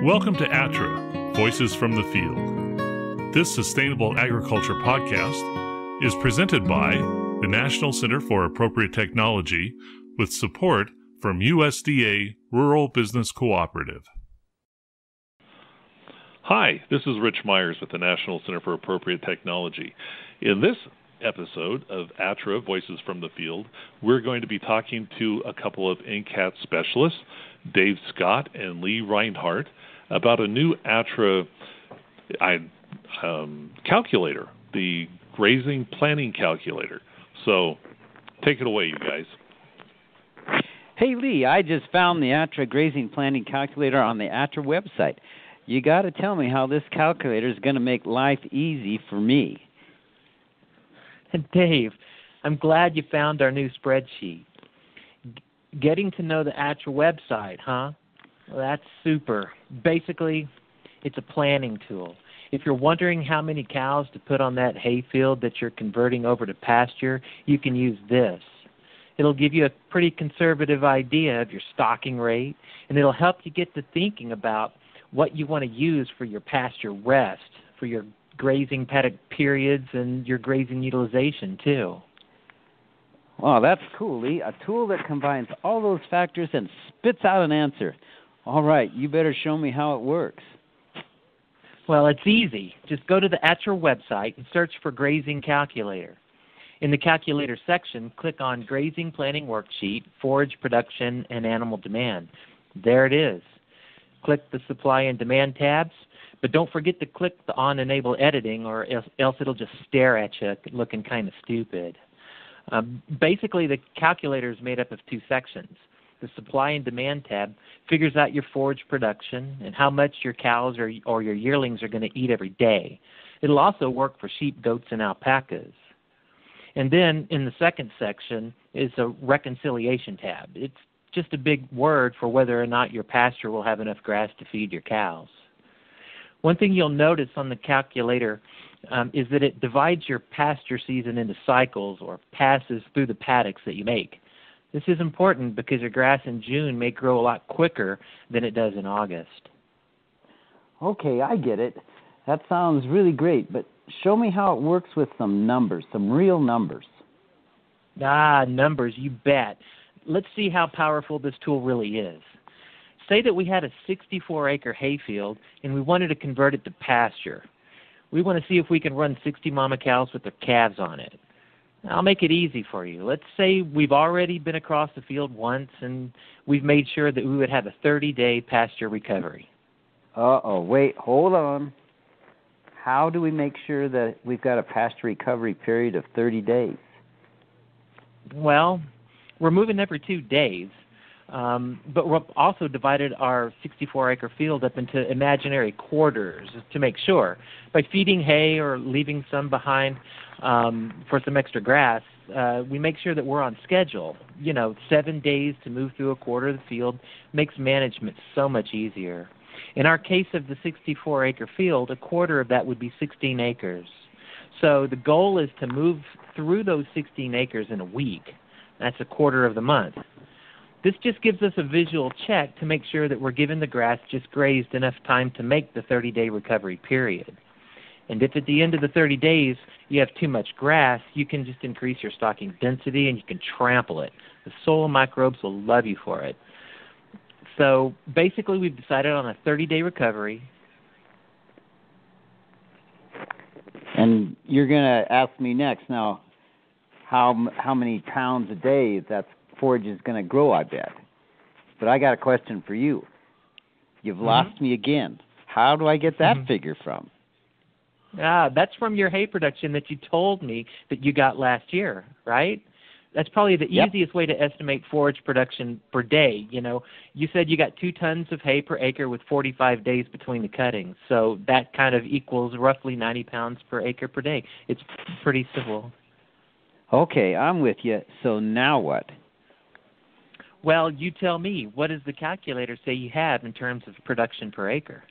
Welcome to ATTRA, Voices from the Field. This Sustainable Agriculture podcast is presented by the National Center for Appropriate Technology with support from USDA Rural Business Cooperative. Hi, this is Rich Myers with the National Center for Appropriate Technology. In this episode of ATTRA, Voices from the Field, we're going to be talking to a couple of NCAT specialists, Dave Scott and Lee Rinehart, about a new ATTRA calculator, the Grazing Plan Calculator. So take it away, you guys. Hey, Lee, I just found the ATTRA Grazing Plan Calculator on the ATTRA website. You got to tell me how this calculator is going to make life easy for me. Dave, I'm glad you found our new spreadsheet. Getting to know the ATTRA website, huh? Well, that's super. Basically, it's a planning tool. If you're wondering how many cows to put on that hay field that you're converting over to pasture, you can use this. It'll give you a pretty conservative idea of your stocking rate, and it'll help you get to thinking about what you want to use for your pasture rest, for your grazing paddock periods, and your grazing utilization, too. Wow, that's cool, Lee. A tool that combines all those factors and spits out an answer. All right, you better show me how it works. Well, it's easy. Just go to the ATTRA website and search for Grazing Calculator. In the Calculator section, click on Grazing Planning Worksheet, Forage Production, and Animal Demand. There it is. Click the Supply and Demand tabs, but don't forget to click the On Enable Editing, or else it'll just stare at you looking kind of stupid. Basically, the calculator is made up of two sections. The Supply and Demand tab figures out your forage production and how much your cows or your yearlings are going to eat every day. It'll also work for sheep, goats, and alpacas. And then in the second section is a Reconciliation tab. It's just a big word for whether or not your pasture will have enough grass to feed your cows. One thing you'll notice on the calculator is that it divides your pasture season into cycles or passes through the paddocks that you make. This is important because your grass in June may grow a lot quicker than it does in August. Okay, I get it. That sounds really great, but show me how it works with some numbers, some real numbers. Numbers, you bet. Let's see how powerful this tool really is. Say that we had a 64-acre hayfield and we wanted to convert it to pasture. We want to see if we can run 60 mama cows with their calves on it. I'll make it easy for you. Let's say we've already been across the field once and we've made sure that we would have a 30-day pasture recovery. Wait, hold on. How do we make sure that we've got a pasture recovery period of 30 days? Well, we're moving every 2 days, but we've also divided our 64-acre field up into imaginary quarters to make sure. By feeding hay or leaving some behind for some extra grass, we make sure that we're on schedule. 7 days to move through a quarter of the field makes management so much easier. In our case of the 64-acre field, a quarter of that would be 16 acres. So the goal is to move through those 16 acres in a week. That's a quarter of the month. This just gives us a visual check to make sure that we're giving the grass just grazed enough time to make the 30-day recovery period. And if at the end of the 30 days you have too much grass, you can just increase your stocking density and you can trample it. The soil microbes will love you for it. So basically we've decided on a 30-day recovery. And you're going to ask me next now how many pounds a day that forage is going to grow, I bet. But I got a question for you. You've lost me again. How do I get that figure from? That's from your hay production that you told me that you got last year, right? That's probably the easiest way to estimate forage production per day. You said you got 2 tons of hay per acre with 45 days between the cuttings. So that kind of equals roughly 90 pounds per acre per day. It's pretty simple. Okay, I'm with you. So now what? Well, you tell me. What does the calculator say you have in terms of production per acre?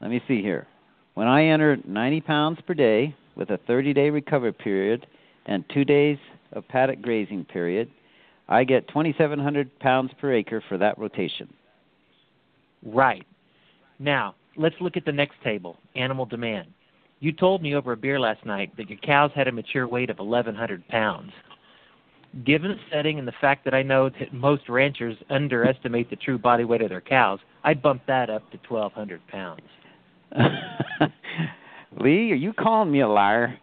Let me see here. When I enter 90 pounds per day with a 30-day recovery period and 2 days of paddock grazing period, I get 2,700 pounds per acre for that rotation. Right. Now, let's look at the next table, animal demand. You told me over a beer last night that your cows had a mature weight of 1,100 pounds. Given the setting and the fact that I know that most ranchers underestimate the true body weight of their cows, I'd bump that up to 1,200 pounds. Lee, are you calling me a liar?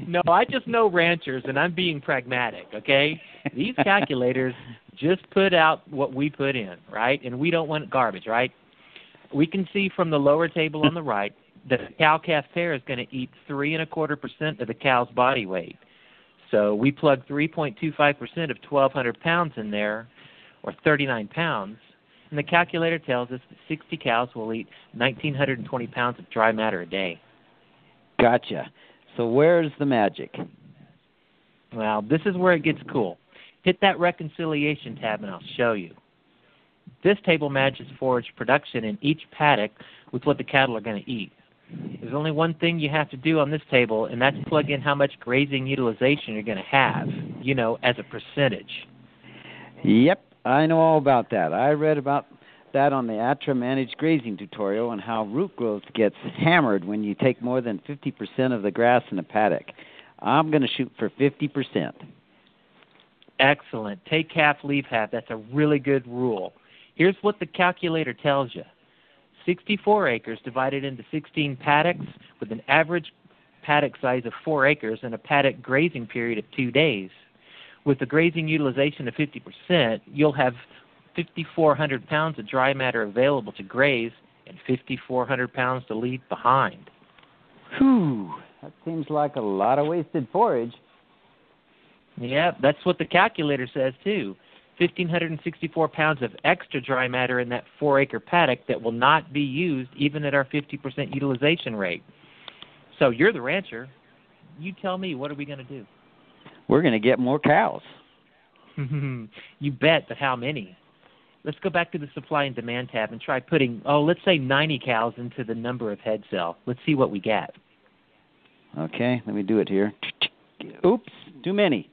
No, I just know ranchers, and I'm being pragmatic, okay? These calculators just put out what we put in, right? And we don't want garbage, right? We can see from the lower table on the right that a cow-calf pair is going to eat 3.25% of the cow's body weight. So we plug 3.25% of 1,200 pounds in there, or 39 pounds, and the calculator tells us that 60 cows will eat 1,920 pounds of dry matter a day. Gotcha. So where's the magic? Well, this is where it gets cool. Hit that reconciliation tab and I'll show you. This table matches forage production in each paddock with what the cattle are going to eat. There's only one thing you have to do on this table, and that's plug in how much grazing utilization you're going to have, as a percentage. Yep, I know all about that. I read about that on the ATTRA managed grazing tutorial and how root growth gets hammered when you take more than 50% of the grass in a paddock. I'm going to shoot for 50%. Excellent. Take half, leave half. That's a really good rule. Here's what the calculator tells you. 64 acres divided into 16 paddocks with an average paddock size of 4 acres and a paddock grazing period of 2 days. With the grazing utilization of 50%, you'll have 5,400 pounds of dry matter available to graze and 5,400 pounds to leave behind. Whew, that seems like a lot of wasted forage. Yeah, that's what the calculator says too. 1,564 pounds of extra dry matter in that 4-acre paddock that will not be used even at our 50% utilization rate. So you're the rancher. You tell me, what are we going to do? We're going to get more cows. You bet, but how many? Let's go back to the supply and demand tab and try putting, let's say 90 cows into the number of head cell. Let's see what we get. Okay, let me do it here. Oops, too many.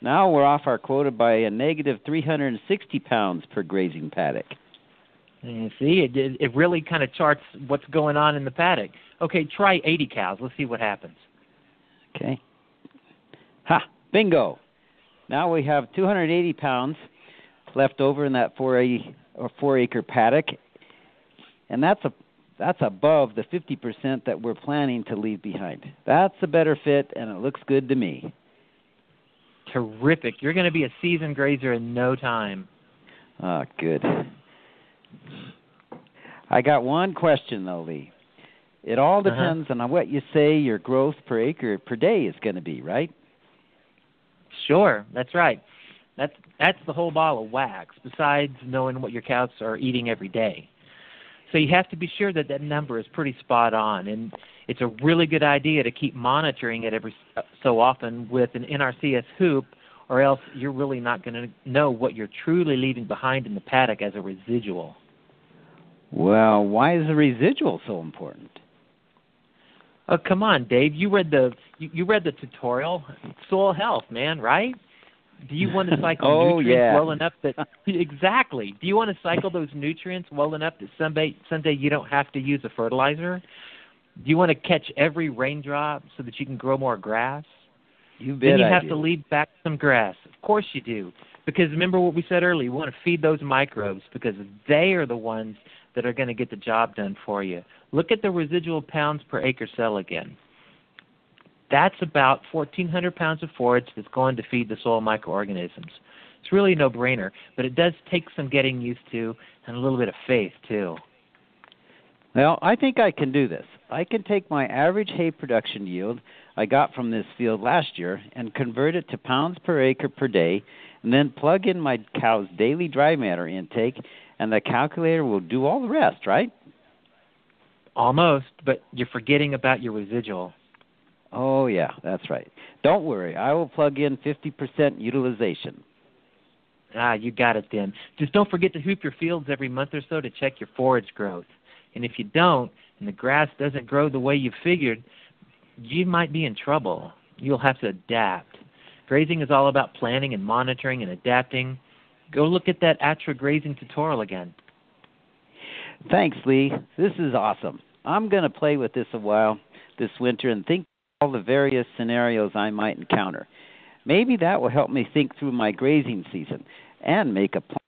Now we're off our quota by a negative 360 pounds per grazing paddock. And see, it really kind of charts what's going on in the paddock. Okay, try 80 cows. Let's see what happens. Okay. Ha! Bingo! Now we have 280 pounds left over in that 4-acre paddock, and that's above the 50% that we're planning to leave behind. That's a better fit, and it looks good to me. Terrific. You're going to be a seasoned grazer in no time. Oh, good. I got one question, though, Lee. It all depends on what you say your growth per acre per day is going to be, right? Sure, that's right. That's the whole ball of wax, besides knowing what your cows are eating every day. So you have to be sure that number is pretty spot on, and it's a really good idea to keep monitoring it every so often with an NRCS hoop, or else you're really not going to know what you're truly leaving behind in the paddock as a residual. Well, why is the residual so important? Oh, come on, Dave. You read the tutorial. Soil health, man, right? Do you want to cycle nutrients well enough that exactly? Do you want to cycle those nutrients well enough that someday you don't have to use a fertilizer? Do you want to catch every raindrop so that you can grow more grass? You bet. Then you have to leave back some grass. Of course you do. Because remember what we said earlier, you want to feed those microbes because they are the ones that are going to get the job done for you. Look at the residual pounds per acre cell again. That's about 1,400 pounds of forage that's going to feed the soil microorganisms. It's really a no-brainer, but it does take some getting used to and a little bit of faith, too. Well, I think I can do this. I can take my average hay production yield I got from this field last year and convert it to pounds per acre per day, and then plug in my cow's daily dry matter intake, and the calculator will do all the rest, right? Almost, but you're forgetting about your residual. Oh, yeah, that's right. Don't worry. I will plug in 50% utilization. You got it then. Just don't forget to hoop your fields every month or so to check your forage growth. And if you don't, and the grass doesn't grow the way you figured, you might be in trouble. You'll have to adapt. Grazing is all about planning and monitoring and adapting. Go look at that ATTRA grazing tutorial again. Thanks, Lee. This is awesome. I'm going to play with this a while this winter and think of all the various scenarios I might encounter. Maybe that will help me think through my grazing season and make a plan.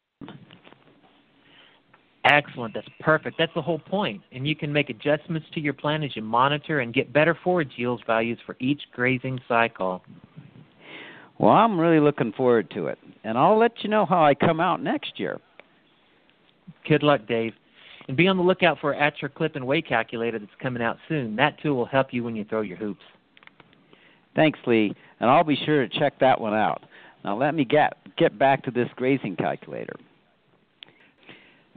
Excellent. That's perfect. That's the whole point. And you can make adjustments to your plan as you monitor and get better forage yield values for each grazing cycle. Well, I'm really looking forward to it, and I'll let you know how I come out next year. Good luck, Dave. And be on the lookout for an ATTRA clip and weigh calculator that's coming out soon. That tool will help you when you throw your hoops. Thanks, Lee, and I'll be sure to check that one out. Now let me get back to this grazing calculator.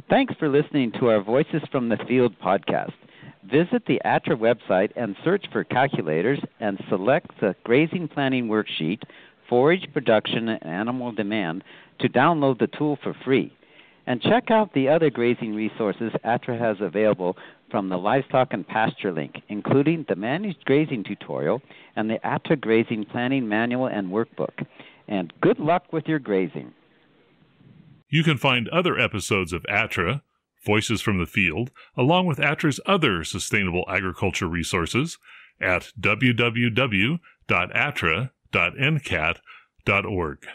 Thanks for listening to our Voices from the Field podcast. Visit the ATTRA website and search for calculators and select the Grazing Planning Worksheet, Forage Production and Animal Demand to download the tool for free. And check out the other grazing resources ATTRA has available from the Livestock and Pasture link, including the Managed Grazing tutorial and the ATTRA Grazing Planning Manual and Workbook. And good luck with your grazing. You can find other episodes of ATTRA, Voices from the Field, along with ATTRA's other sustainable agriculture resources at www.attra.ncat.org.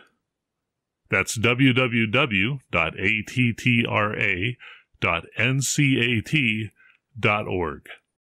That's www.attra.ncat.org.